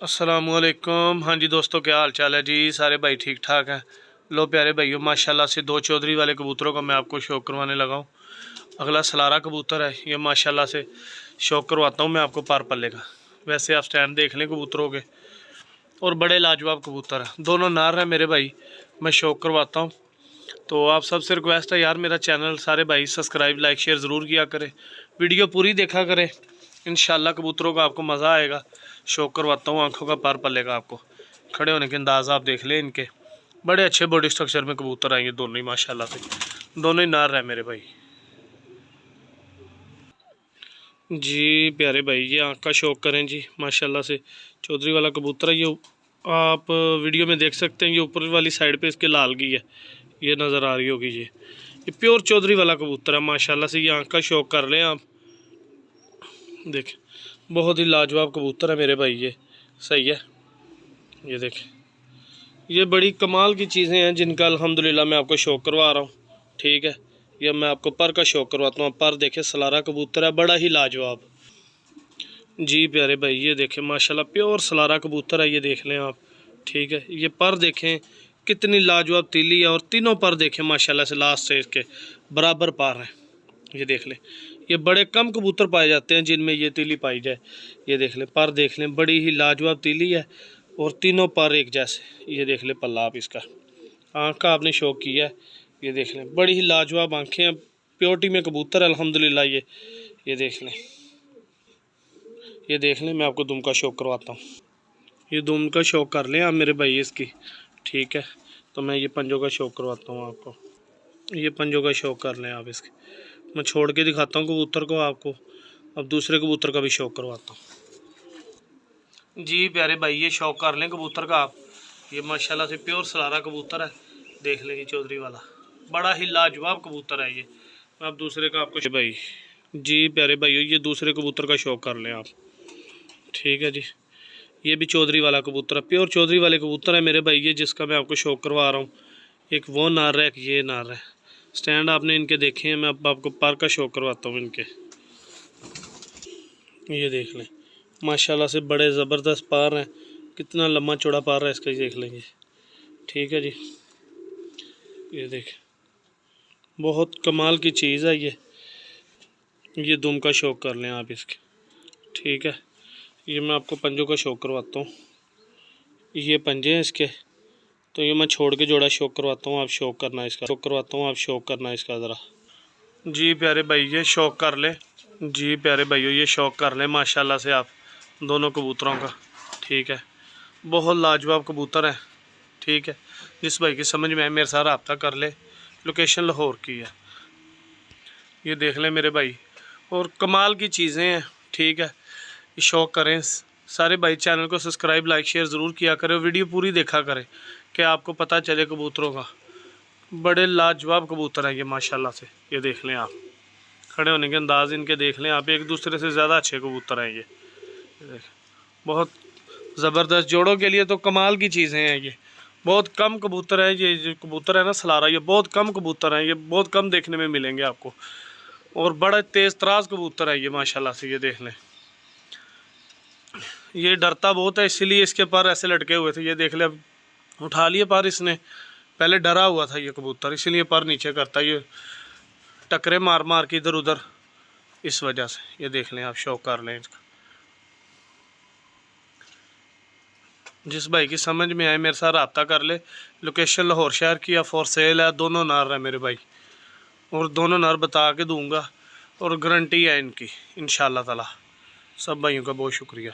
अस्सलामुअलैकुम। हाँ जी दोस्तों, क्या हाल चाल है जी? सारे भाई ठीक ठाक हैं? लो प्यारे भाइयों, माशाल्लाह से दो चौधरी वाले कबूतरों का मैं आपको शौक करवाने लगा हूँ। अगला सलारा कबूतर है, ये माशाल्लाह से शौक करवाता हूँ मैं आपको पार पल्ले का। वैसे आप स्टैंड देख लें कबूतरों के, और बड़े लाजवाब कबूतर हैं, दोनों नार हैं मेरे भाई। मैं शौक करवाता हूँ, तो आप सबसे रिक्वेस्ट है यार, मेरा चैनल सारे भाई सब्सक्राइब लाइक शेयर ज़रूर किया करें, वीडियो पूरी देखा करें। इंशाल्लाह कबूतरों का आपको मज़ा आएगा। शौक करवाता हूँ, आंखों का पार पलेगा आपको। खड़े होने के अंदाज आप देख लें इनके, बड़े अच्छे बॉडी स्ट्रक्चर में कबूतर आएंगे दोनों ही माशाल्लाह से। दोनों ही नार है मेरे भाई जी। प्यारे भाई, ये आँख का शौक करें जी, माशाल्लाह से चौधरी वाला कबूतर है। ये आप वीडियो में देख सकते हैं, ये ऊपर वाली साइड पे इसके लाल की है, ये नज़र आ रही होगी। ये प्योर चौधरी वाला कबूतर है माशाल्लाह से। ये आँख का शौक कर लें आप, देखें बहुत ही लाजवाब कबूतर है मेरे भाई। ये सही है, ये देखें, ये बड़ी कमाल की चीज़ें हैं जिनका अल्हम्दुलिल्लाह मैं आपको शौक करवा रहा हूँ। ठीक है, ये मैं आपको पर का शौक करवाता हूँ। पर देखें, सलारा कबूतर है, बड़ा ही लाजवाब जी। प्यारे भाई, ये देखें माशाल्लाह प्योर सलारा कबूतर है, ये देख लें आप। ठीक है, ये पर देखें कितनी लाजवाब तीली है, और तीनों पर देखें माशाल्लाह से लास्ट से इसके बराबर पर हैं। ये देख लें, ये बड़े कम कबूतर पाए जाते हैं जिनमें ये तीली पाई जाए। ये देख लें, पर देख लें, बड़ी ही लाजवाब तीली है, और तीनों पर एक जैसे। ये देख लें पल्ला आप इसका, आँख का आपने शौक किया है। ये देख लें, बड़ी ही लाजवाब आँखें हैं, प्योरिटी में कबूतर अल्हम्दुलिल्लाह। ये देख लें, ये देख लें, मैं आपको दुम का शौक करवाता हूँ। ये दुम का शौक कर लें आप मेरे भाई इसकी। ठीक है, तो मैं ये पंजों का शौक करवाता हूँ आपको। ये पंजों का शौक कर लें आप इसके। मैं छोड़ के दिखाता हूँ कबूतर को आपको, अब दूसरे कबूतर का भी शौक करवाता हूँ जी। प्यारे भाई, ये शौक कर लें कबूतर का आप। ये माशाल्लाह से प्योर सलारा कबूतर है, देख लें, ये चौधरी वाला बड़ा ही लाजवाब कबूतर है। ये मैं अब दूसरे का आपको भाई जी। प्यारे भाइयों, ये दूसरे कबूतर का शौक कर लें आप। ठीक है जी, ये भी चौधरी वाला कबूतर है, प्योर चौधरी वाले कबूतर है मेरे भाई ये, जिसका मैं आपको शौक करवा रहा हूँ। एक वो नार है, एक ये नार है। स्टैंड आपने इनके देखे हैं, मैं अब आपको पर का शौक करवाता हूँ इनके। ये देख लें, माशाल्लाह से बड़े ज़बरदस्त पार हैं, कितना लंबा चौड़ा पार है इसका, ये देख लेंगे। ठीक है जी, ये देखें, बहुत कमाल की चीज़ है ये दुम का शौक कर लें आप इसके। ठीक है, ये मैं आपको पंजों का शौक करवाता हूँ। ये पंजे हैं इसके, तो ये मैं छोड़ के जोड़ा शौक करवाता हूँ, आप शौक करना इसका, शौक करवाता हूँ, आप शौक करना इसका ज़रा जी। प्यारे भाई, ये शौक कर लें जी। प्यारे भाइयों, ये शौक कर लें माशाल्लाह से आप दोनों कबूतरों का। ठीक है, बहुत लाजवाब कबूतर है। ठीक है, जिस भाई की समझ में आए मेरे साथ रब्ता कर ले। लोकेशन लाहौर की है, ये देख लें मेरे भाई, और कमाल की चीज़ें हैं। ठीक है, ये शौक करें सारे भाई, चैनल को सब्सक्राइब लाइक शेयर ज़रूर किया करें, वीडियो पूरी देखा करें कि आपको पता चले कबूतरों का। बड़े लाजवाब कबूतर हैं ये माशाल्लाह से। ये देख लें आप, खड़े होने के अंदाज इनके देख लें आप, एक दूसरे से ज़्यादा अच्छे कबूतर हैं ये देख, बहुत ज़बरदस्त जोड़ों के लिए तो कमाल की चीज़ें हैं ये। बहुत कम कबूतर हैं ये जो कबूतर है ना सलारा, ये बहुत कम कबूतर हैं, ये बहुत कम देखने में मिलेंगे आपको, और बड़ा तेज़ तराज कबूतर है ये माशाल्लाह से। ये देख लें, ये डरता बहुत है, इसीलिए इसके पर ऐसे लटके हुए थे। ये देख ले, अब उठा लिए पर इसने, पहले डरा हुआ था ये कबूतर, इसीलिए पर नीचे करता, ये टकरे मार मार के इधर उधर, इस वजह से। ये देख लें आप, शौक कर लें इसका। जिस भाई की समझ में आए मेरे साथ रब्ता कर ले। लोकेशन लाहौर शहर की है, फॉर सेल है, दोनों नार है मेरे भाई, और दोनों नार बता के दूंगा, और गारंटी है इनकी इंशाल्लाह ताला। सब भाइयों का बहुत शुक्रिया।